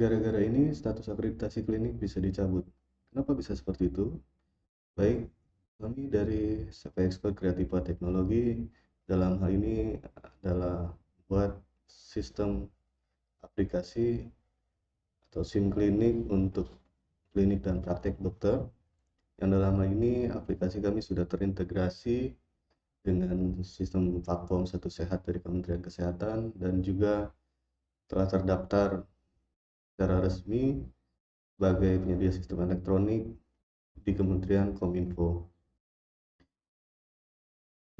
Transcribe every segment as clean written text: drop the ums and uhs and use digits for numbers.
Gara-gara ini status akreditasi klinik bisa dicabut. Kenapa bisa seperti itu? Baik, kami dari CP Expert Kreativa Teknologi dalam hal ini adalah buat sistem aplikasi atau SIM klinik untuk klinik dan praktek dokter. Yang dalam hal ini aplikasi kami sudah terintegrasi dengan sistem platform Satu Sehat dari Kementerian Kesehatan dan juga telah terdaftar secara resmi sebagai penyedia sistem elektronik di Kementerian Kominfo.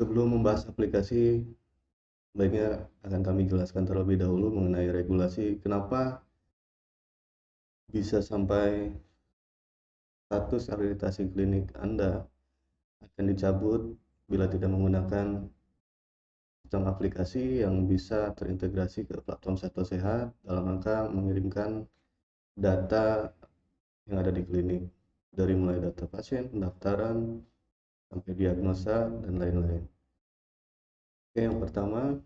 Sebelum membahas aplikasi, baiknya akan kami jelaskan terlebih dahulu mengenai regulasi kenapa bisa sampai status akreditasi klinik Anda akan dicabut bila tidak menggunakan sistem aplikasi yang bisa terintegrasi ke platform Satu Sehat dalam rangka mengirimkan data yang ada di klinik, dari mulai data pasien, pendaftaran, sampai diagnosa, dan lain-lain. Oke, yang pertama,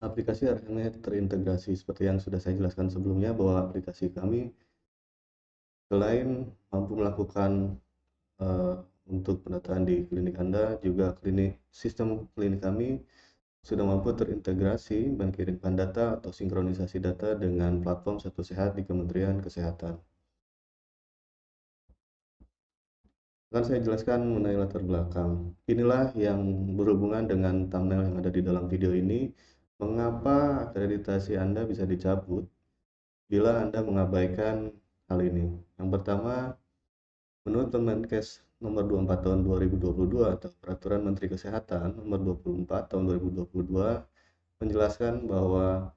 aplikasi RME terintegrasi. Seperti yang sudah saya jelaskan sebelumnya, bahwa aplikasi kami selain mampu melakukan untuk pendataan di klinik Anda, juga sistem klinik kami sudah mampu terintegrasi mengirimkan data atau sinkronisasi data dengan platform Satu Sehat di Kementerian Kesehatan. Akan saya jelaskan mengenai latar belakang. Inilah yang berhubungan dengan thumbnail yang ada di dalam video ini. Mengapa akreditasi Anda bisa dicabut bila Anda mengabaikan hal ini? Yang pertama, menurut Permenkes nomor 24 tahun 2022 atau Peraturan Menteri Kesehatan nomor 24 tahun 2022 menjelaskan bahwa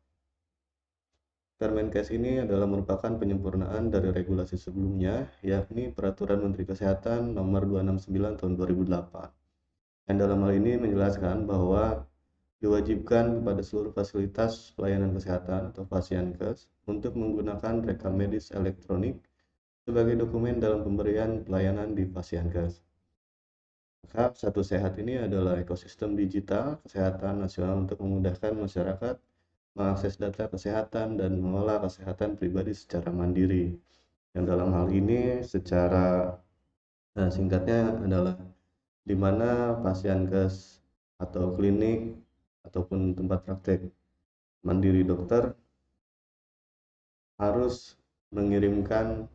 Permenkes ini adalah merupakan penyempurnaan dari regulasi sebelumnya, yakni Peraturan Menteri Kesehatan nomor 269 tahun 2008. Dan dalam hal ini menjelaskan bahwa diwajibkan kepada seluruh fasilitas pelayanan kesehatan atau Pasienkes untuk menggunakan rekam medis elektronik sebagai dokumen dalam pemberian pelayanan di Pasienkes. Maka Satu Sehat ini adalah ekosistem digital kesehatan nasional untuk memudahkan masyarakat mengakses data kesehatan dan mengelola kesehatan pribadi secara mandiri. Yang dalam hal ini secara singkatnya adalah di mana Pasienkes atau klinik ataupun tempat praktek mandiri dokter harus mengirimkan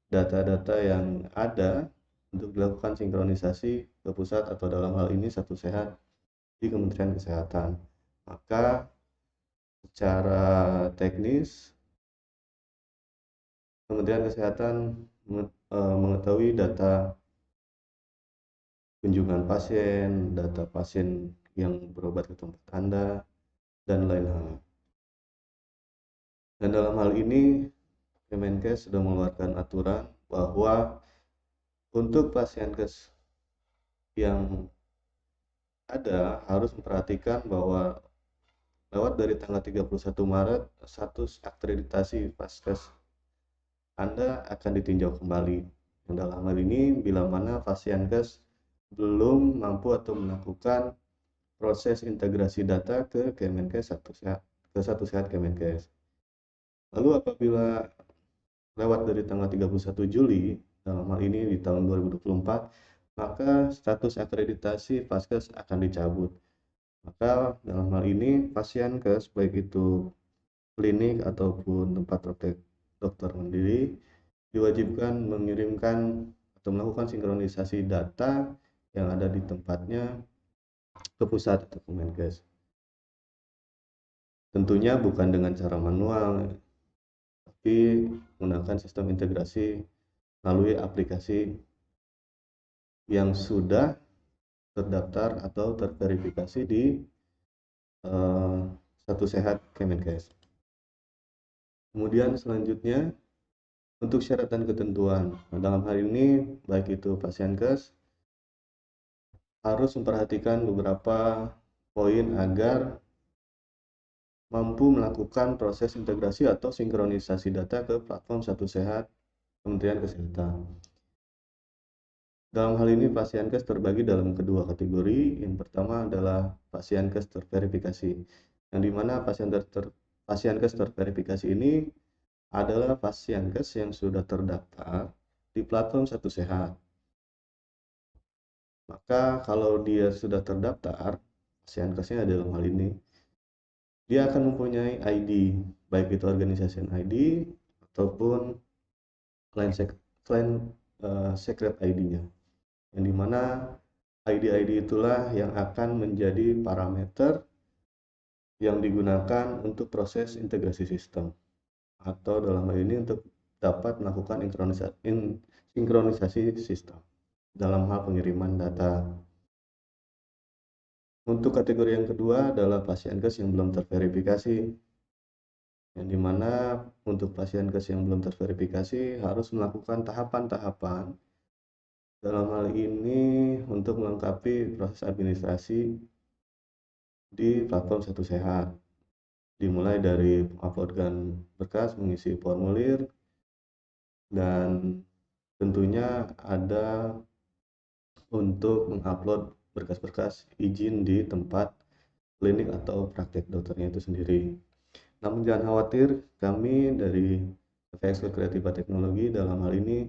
data-data yang ada untuk dilakukan sinkronisasi ke pusat atau dalam hal ini Satu Sehat di Kementerian Kesehatan. Maka secara teknis Kementerian Kesehatan mengetahui data kunjungan pasien, data pasien yang berobat ke tempat Anda, dan lain hal. Dan dalam hal ini Kemenkes sudah mengeluarkan aturan bahwa untuk Pasienkes yang ada harus memperhatikan bahwa lewat dari tanggal 31 Maret status akreditasi Paskes Anda akan ditinjau kembali. Yang dalam hal ini bila mana Pasienkes belum mampu atau melakukan proses integrasi data ke Kemenkes Satu Sehat Kemenkes. Lalu apabila lewat dari tanggal 31 Juli dalam hal ini di tahun 2024, maka status akreditasi Paskes akan dicabut. Maka dalam hal ini Pasienkes baik itu klinik ataupun tempat praktek dokter mandiri diwajibkan mengirimkan atau melakukan sinkronisasi data yang ada di tempatnya ke pusat atau Kemenkes. Tentunya bukan dengan cara manual, tapi menggunakan sistem integrasi melalui aplikasi yang sudah terdaftar atau terverifikasi di Satu Sehat Kemenkes. Kemudian selanjutnya untuk syarat dan ketentuan. Dalam hal ini baik itu Pasienkes harus memperhatikan beberapa poin agar mampu melakukan proses integrasi atau sinkronisasi data ke platform Satu Sehat Kementerian Kesehatan. Dalam hal ini Pasienkes terbagi dalam kedua kategori. Yang pertama adalah Pasienkes terverifikasi, yang dimana Pasienkes terverifikasi ini adalah pasienkes yang sudah terdaftar di platform Satu Sehat. Maka kalau dia sudah terdaftar, pasienkesnya dalam hal ini, dia akan mempunyai ID, baik itu organization ID ataupun client secret ID-nya, yang dimana ID-ID itulah yang akan menjadi parameter yang digunakan untuk proses integrasi sistem, atau dalam hal ini untuk dapat melakukan sinkronisasi sistem dalam hal pengiriman data. Untuk kategori yang kedua adalah pasienkes yang belum terverifikasi, yang dimana untuk pasienkes yang belum terverifikasi harus melakukan tahapan-tahapan, dalam hal ini untuk melengkapi proses administrasi di platform Satu Sehat, dimulai dari menguploadkan berkas, mengisi formulir, dan tentunya ada untuk mengupload berkas-berkas izin di tempat klinik atau praktek dokternya itu sendiri. Namun jangan khawatir, kami dari Ekskul Kreativa Teknologi dalam hal ini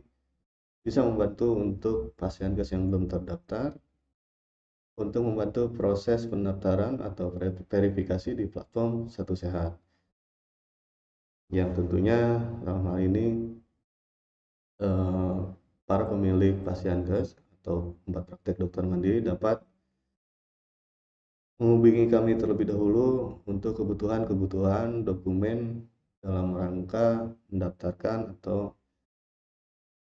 bisa membantu untuk pasienkes yang belum terdaftar, untuk membantu proses pendaftaran atau verifikasi di platform Satu Sehat, yang tentunya dalam hal ini para pemilik pasienkes atau tempat praktek dokter mandiri dapat menghubungi kami terlebih dahulu untuk kebutuhan-kebutuhan dokumen dalam rangka mendaftarkan atau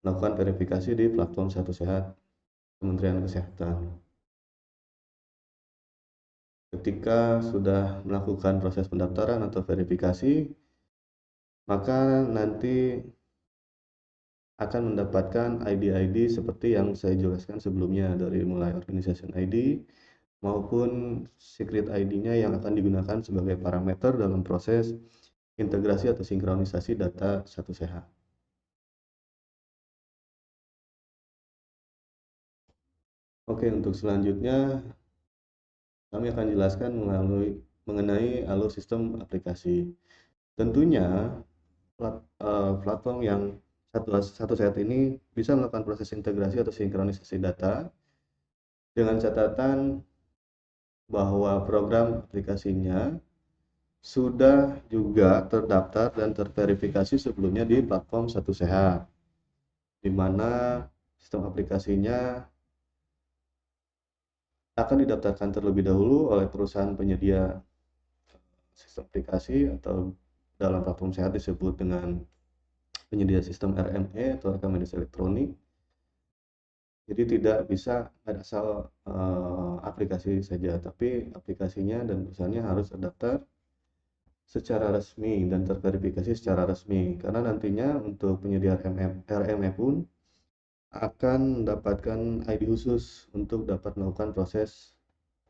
melakukan verifikasi di platform Satu Sehat Kementerian Kesehatan. Ketika sudah melakukan proses pendaftaran atau verifikasi, maka nanti akan mendapatkan ID-ID seperti yang saya jelaskan sebelumnya, dari mulai organization ID maupun secret ID-nya yang akan digunakan sebagai parameter dalam proses integrasi atau sinkronisasi data Satu Sehat. Oke, untuk selanjutnya kami akan jelaskan mengenai alur sistem aplikasi. Tentunya platform yang Satu Sehat ini bisa melakukan proses integrasi atau sinkronisasi data dengan catatan bahwa program aplikasinya sudah juga terdaftar dan terverifikasi sebelumnya di platform Satu Sehat, di mana sistem aplikasinya akan didaftarkan terlebih dahulu oleh perusahaan penyedia sistem aplikasi, atau dalam platform sehat disebut dengan penyedia sistem RME atau rekam medis elektronik. Jadi tidak bisa ada asal aplikasi saja, tapi aplikasinya dan perusahaannya harus terdaftar secara resmi dan terverifikasi secara resmi, karena nantinya untuk penyedia RME pun akan mendapatkan ID khusus untuk dapat melakukan proses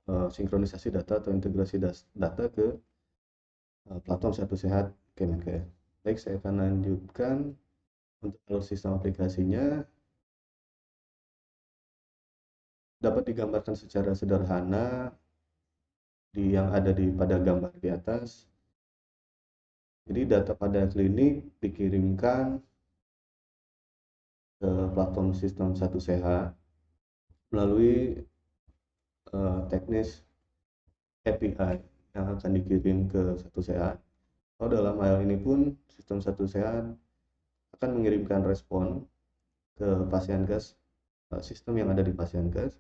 sinkronisasi data atau integrasi data ke platform Satu Sehat Kemenkes. Baik, saya akan lanjutkan untuk alur sistem aplikasinya. Dapat digambarkan secara sederhana yang ada pada gambar di atas. Jadi data pada klinik dikirimkan ke platform sistem Satu Sehat melalui teknis API yang akan dikirim ke Satu Sehat. Dalam hal ini pun sistem Satu Sehat akan mengirimkan respon ke pasienkes, sistem yang ada di pasienkes,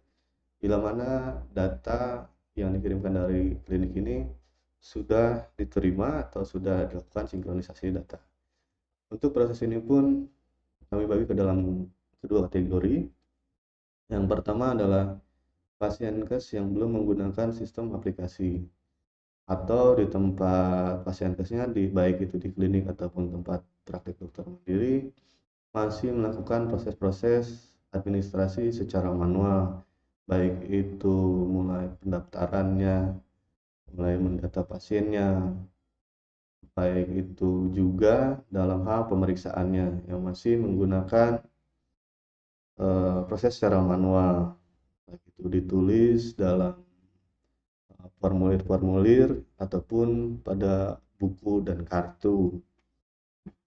bila mana data yang dikirimkan dari klinik ini sudah diterima atau sudah dilakukan sinkronisasi data. Untuk proses ini pun kami bagi ke dalam kedua kategori. Yang pertama adalah pasienkes yang belum menggunakan sistem aplikasi, atau di tempat pasienkesnya, baik itu di klinik ataupun tempat praktik dokter mandiri, masih melakukan proses-proses administrasi secara manual, baik itu mulai pendaftarannya, mulai mendata pasiennya, baik itu juga dalam hal pemeriksaannya yang masih menggunakan proses secara manual, baik itu ditulis dalam formulir-formulir ataupun pada buku dan kartu.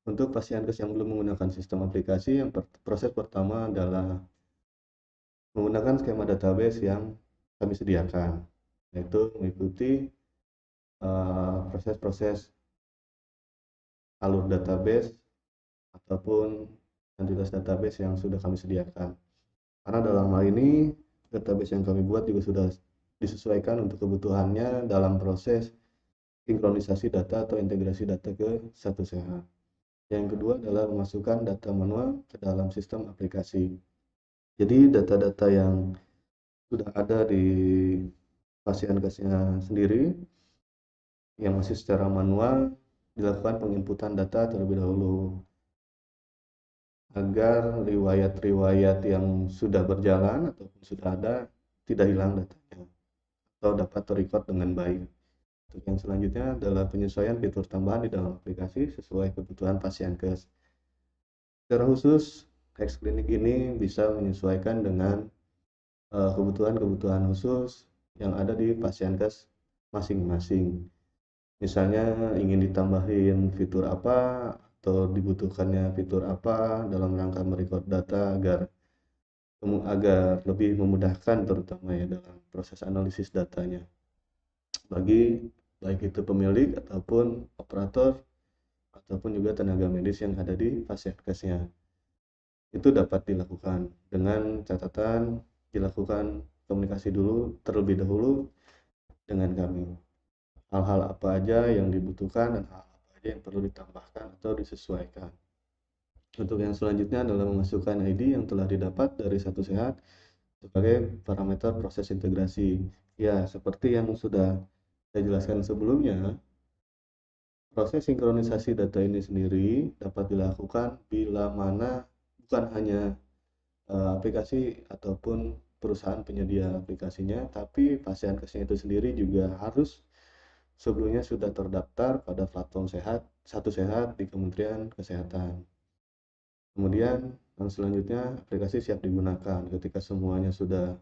Untuk pasien kes yang belum menggunakan sistem aplikasi, proses pertama adalah menggunakan skema database yang kami sediakan, yaitu mengikuti proses-proses alur database ataupun entitas database yang sudah kami sediakan. Karena dalam hal ini, database yang kami buat juga sudah disesuaikan untuk kebutuhannya dalam proses sinkronisasi data atau integrasi data ke satu sehat. Yang kedua adalah memasukkan data manual ke dalam sistem aplikasi. Jadi data-data yang sudah ada di pasien case-nya sendiri yang masih secara manual dilakukan penginputan data terlebih dahulu agar riwayat-riwayat yang sudah berjalan ataupun sudah ada tidak hilang datanya atau dapat terrecord dengan baik. Untuk yang selanjutnya adalah penyesuaian fitur tambahan di dalam aplikasi sesuai kebutuhan pasien case. Secara khusus, Hex Clinic ini bisa menyesuaikan dengan kebutuhan-kebutuhan khusus yang ada di pasien case masing-masing. Misalnya ingin ditambahin fitur apa atau dibutuhkannya fitur apa dalam rangka merecord data agar lebih memudahkan terutama ya dalam proses analisis datanya bagi baik itu pemilik ataupun operator ataupun juga tenaga medis yang ada di pasien case-nya. Itu dapat dilakukan dengan catatan dilakukan komunikasi dulu terlebih dahulu dengan kami. Hal-hal apa aja yang dibutuhkan dan hal apa aja yang perlu ditambahkan atau disesuaikan. Untuk yang selanjutnya adalah memasukkan ID yang telah didapat dari satu sehat sebagai parameter proses integrasi. Ya, seperti yang sudah saya jelaskan sebelumnya, proses sinkronisasi data ini sendiri dapat dilakukan bila mana bukan hanya aplikasi ataupun perusahaan penyedia aplikasinya, tapi pasien case-nya itu sendiri juga harus sebelumnya sudah terdaftar pada platform satu sehat di Kementerian Kesehatan. Kemudian yang selanjutnya aplikasi siap digunakan ketika semuanya sudah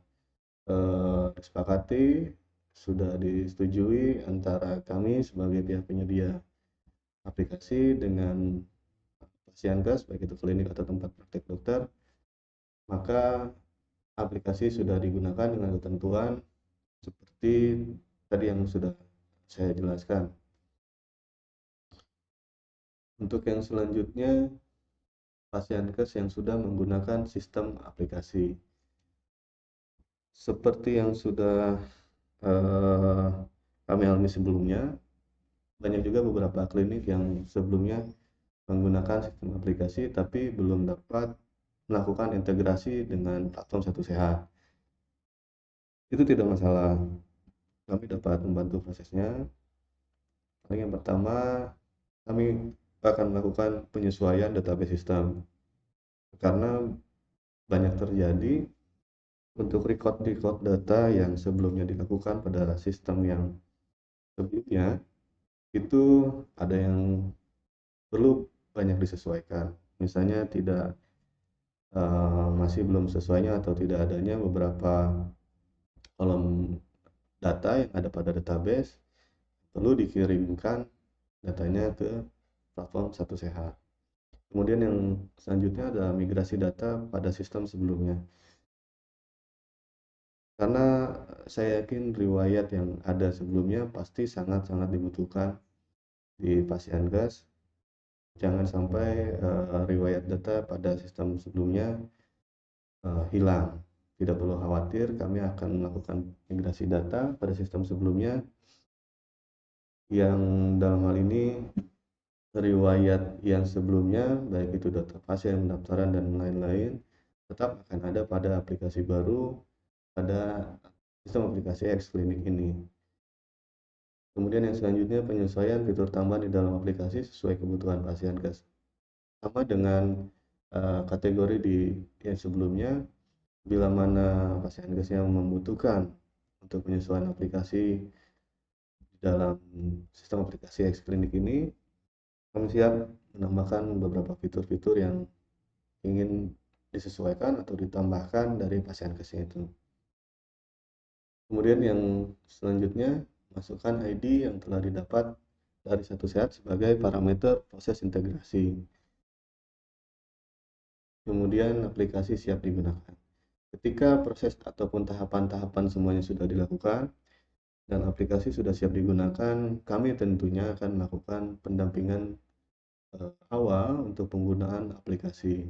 disepakati, sudah disetujui antara kami sebagai pihak penyedia aplikasi dengan pasien kes, baik itu klinik atau tempat praktek dokter, maka aplikasi sudah digunakan dengan ketentuan seperti tadi yang sudah saya jelaskan. Untuk yang selanjutnya, pasien kes yang sudah menggunakan sistem aplikasi. Seperti yang sudah kami alami sebelumnya, banyak juga beberapa klinik yang sebelumnya menggunakan sistem aplikasi tapi belum dapat melakukan integrasi dengan platform satu sehat. Itu tidak masalah, kami dapat membantu prosesnya. Yang pertama, kami akan melakukan penyesuaian database sistem karena banyak terjadi untuk record data yang sebelumnya dilakukan pada sistem yang sebelumnya itu ada yang perlu banyak disesuaikan. Misalnya masih belum sesuainya atau tidak adanya beberapa kolom data yang ada pada database, perlu dikirimkan datanya ke platform satu sehat. Kemudian yang selanjutnya adalah migrasi data pada sistem sebelumnya. Karena saya yakin riwayat yang ada sebelumnya pasti sangat-sangat dibutuhkan di pasien gas. Jangan sampai riwayat data pada sistem sebelumnya hilang. Tidak perlu khawatir, kami akan melakukan migrasi data pada sistem sebelumnya yang dalam hal ini riwayat yang sebelumnya, baik itu data pasien, pendaftaran, dan lain-lain, tetap akan ada pada aplikasi baru, pada sistem aplikasi Hex Clinic ini. Kemudian yang selanjutnya penyesuaian fitur tambahan di dalam aplikasi sesuai kebutuhan pasien kes. Sama dengan kategori di yang sebelumnya, bila mana pasien kesnya membutuhkan untuk penyesuaian aplikasi di dalam sistem aplikasi Hex Clinic ini, kami siap menambahkan beberapa fitur-fitur yang ingin disesuaikan atau ditambahkan dari pasien kesnya itu. Kemudian yang selanjutnya, masukkan ID yang telah didapat dari Satu Sehat sebagai parameter proses integrasi. Kemudian aplikasi siap digunakan. Ketika proses ataupun tahapan-tahapan semuanya sudah dilakukan dan aplikasi sudah siap digunakan, kami tentunya akan melakukan pendampingan awal untuk penggunaan aplikasi.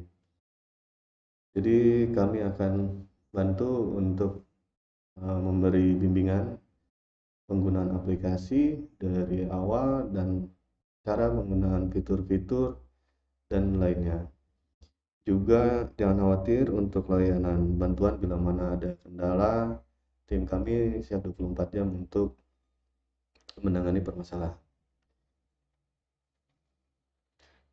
Jadi kami akan bantu untuk memberi bimbingan penggunaan aplikasi dari awal dan cara menggunakan fitur-fitur dan lainnya. Juga jangan khawatir untuk layanan bantuan bila mana ada kendala, tim kami siap 24 jam untuk menangani permasalahan.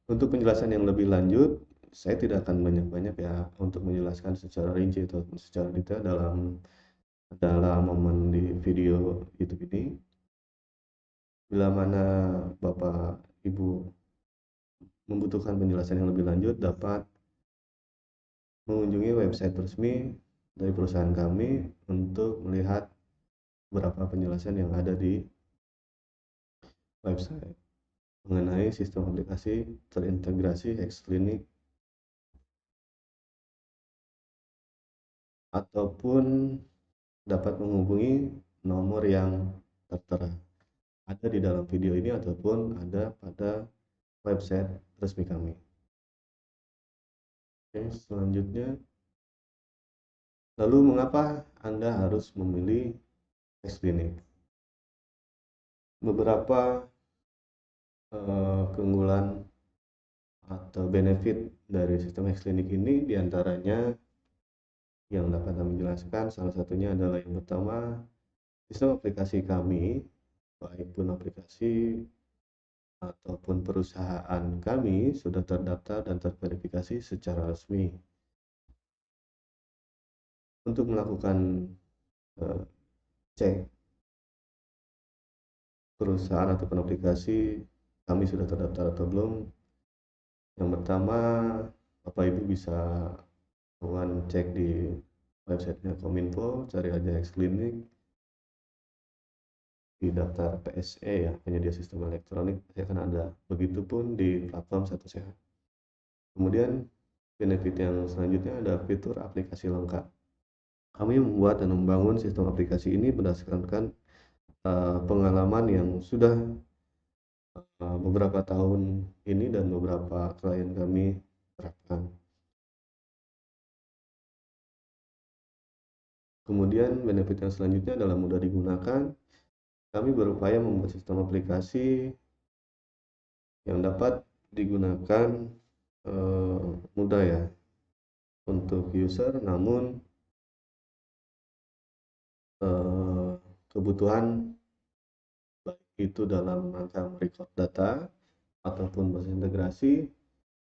Untuk penjelasan yang lebih lanjut, saya tidak akan banyak-banyak ya untuk menjelaskan secara rinci atau secara detail dalam momen di video YouTube ini. Bila mana Bapak Ibu membutuhkan penjelasan yang lebih lanjut, dapat mengunjungi website resmi dari perusahaan kami untuk melihat beberapa penjelasan yang ada di website mengenai sistem aplikasi terintegrasi Hexclinic, ataupun dapat menghubungi nomor yang tertera ada di dalam video ini ataupun ada pada website resmi kami. Oke, selanjutnya, lalu mengapa Anda harus memilih Hexclinic? Beberapa keunggulan atau benefit dari sistem Hexclinic ini diantaranya yang dapat kami jelaskan, salah satunya adalah yang pertama, sistem aplikasi kami, baik pun aplikasi ataupun perusahaan kami sudah terdaftar dan terverifikasi secara resmi. Untuk melakukan cek perusahaan ataupun aplikasi kami sudah terdaftar atau belum, yang pertama Bapak Ibu bisa cek di websitenya Kominfo, cari aja Hexclinic di daftar PSE ya, penyedia sistem elektronik, pasti akan ada. Begitupun di platform Satu Sehat. Kemudian benefit yang selanjutnya ada fitur aplikasi lengkap. Kami membuat dan membangun sistem aplikasi ini berdasarkan pengalaman yang sudah beberapa tahun ini dan beberapa klien kami terapkan. Kemudian benefit yang selanjutnya adalah mudah digunakan. Kami berupaya membuat sistem aplikasi yang dapat digunakan mudah ya untuk user, namun kebutuhan baik itu dalam rangka merecord data ataupun berintegrasi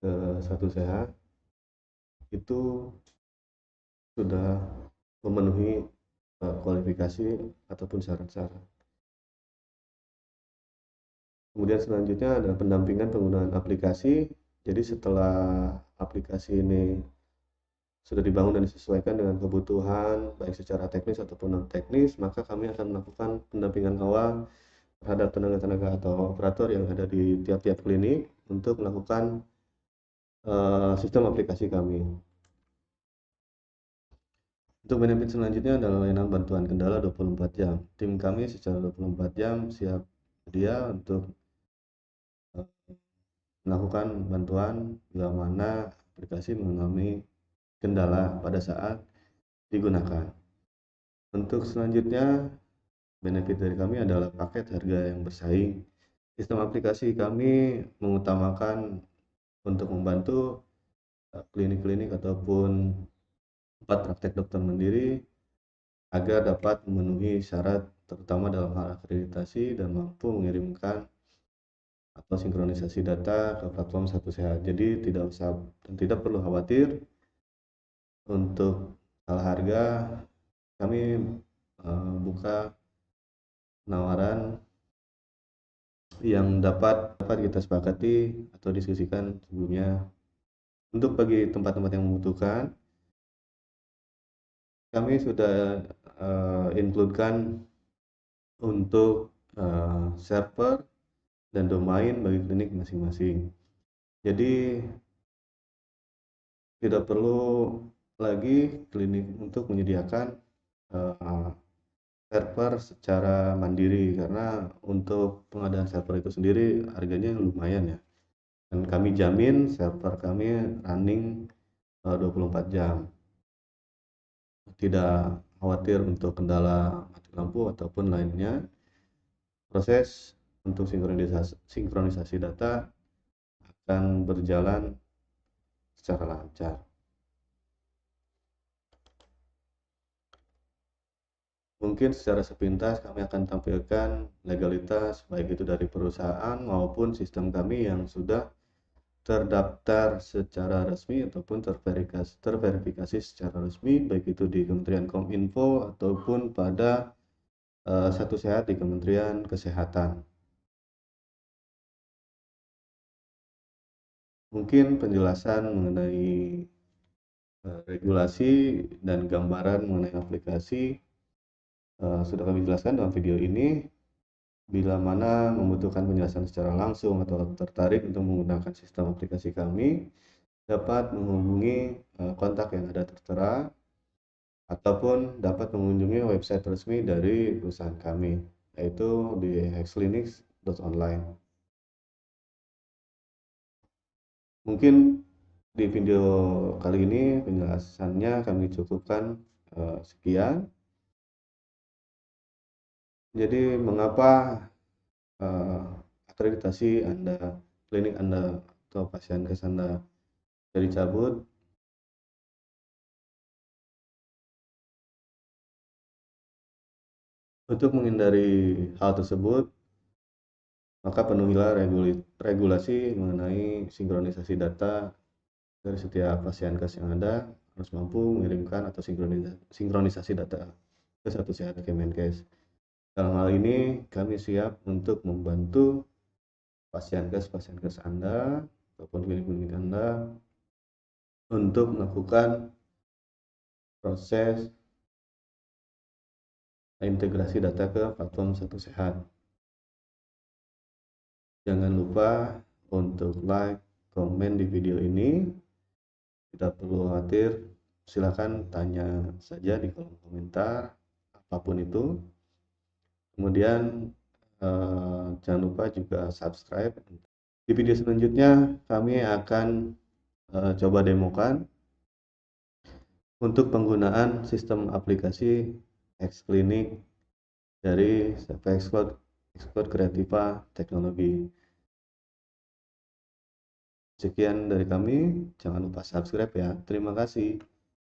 ke Satu Sehat itu sudah memenuhi kualifikasi ataupun syarat-syarat. Kemudian selanjutnya ada pendampingan penggunaan aplikasi. Jadi setelah aplikasi ini sudah dibangun dan disesuaikan dengan kebutuhan baik secara teknis ataupun non teknis, maka kami akan melakukan pendampingan awal terhadap tenaga-tenaga atau operator yang ada di tiap-tiap klinik untuk melakukan sistem aplikasi kami. Untuk benefit selanjutnya adalah layanan bantuan kendala 24 jam. Tim kami secara 24 jam siap sedia untuk melakukan bantuan bila mana aplikasi mengalami kendala pada saat digunakan. Untuk selanjutnya, benefit dari kami adalah paket harga yang bersaing. Sistem aplikasi kami mengutamakan untuk membantu klinik-klinik ataupun tempat praktek dokter mandiri agar dapat memenuhi syarat terutama dalam hal akreditasi dan mampu mengirimkan atau sinkronisasi data ke platform Satu Sehat. Jadi tidak perlu khawatir untuk hal harga. Kami buka penawaran yang dapat kita sepakati atau diskusikan sebelumnya. Untuk bagi tempat-tempat yang membutuhkan, kami sudah includekan untuk server dan domain bagi klinik masing-masing. Jadi tidak perlu lagi klinik untuk menyediakan server secara mandiri, karena untuk pengadaan server itu sendiri harganya lumayan ya. Dan kami jamin server kami running 24 jam. Tidak khawatir untuk kendala mati lampu ataupun lainnya. Proses untuk sinkronisasi data akan berjalan secara lancar. Mungkin secara sepintas kami akan tampilkan legalitas baik itu dari perusahaan maupun sistem kami yang sudah terdaftar secara resmi ataupun terverifikasi secara resmi, baik itu di Kementerian Kominfo ataupun pada Satu Sehat di Kementerian Kesehatan. Mungkin penjelasan mengenai regulasi dan gambaran mengenai aplikasi sudah kami jelaskan dalam video ini. Bila mana membutuhkan penjelasan secara langsung atau tertarik untuk menggunakan sistem aplikasi kami, dapat menghubungi kontak yang ada tertera ataupun dapat mengunjungi website resmi dari perusahaan kami, yaitu di hexclinics.online. Mungkin di video kali ini penjelasannya kami cukupkan sekian. Jadi mengapa akreditasi Anda, klinik Anda atau pasienkes Anda jadi cabut? Untuk menghindari hal tersebut, maka penuhilah regulasi mengenai sinkronisasi data dari setiap pasienkes yang ada, harus mampu mengirimkan atau sinkronisasi data ke Satu Sehat Kemenkes. Dalam hal ini kami siap untuk membantu pasienkes Anda ataupun klinik-klinik Anda untuk melakukan proses integrasi data ke platform Satu Sehat. Jangan lupa untuk like, komen di video ini. Tidak perlu khawatir, silakan tanya saja di kolom komentar apapun itu. Kemudian jangan lupa juga subscribe. Di video selanjutnya kami akan coba demokan untuk penggunaan sistem aplikasi Hexclinic dari Expert Creativa Teknologi. Sekian dari kami, jangan lupa subscribe ya. Terima kasih.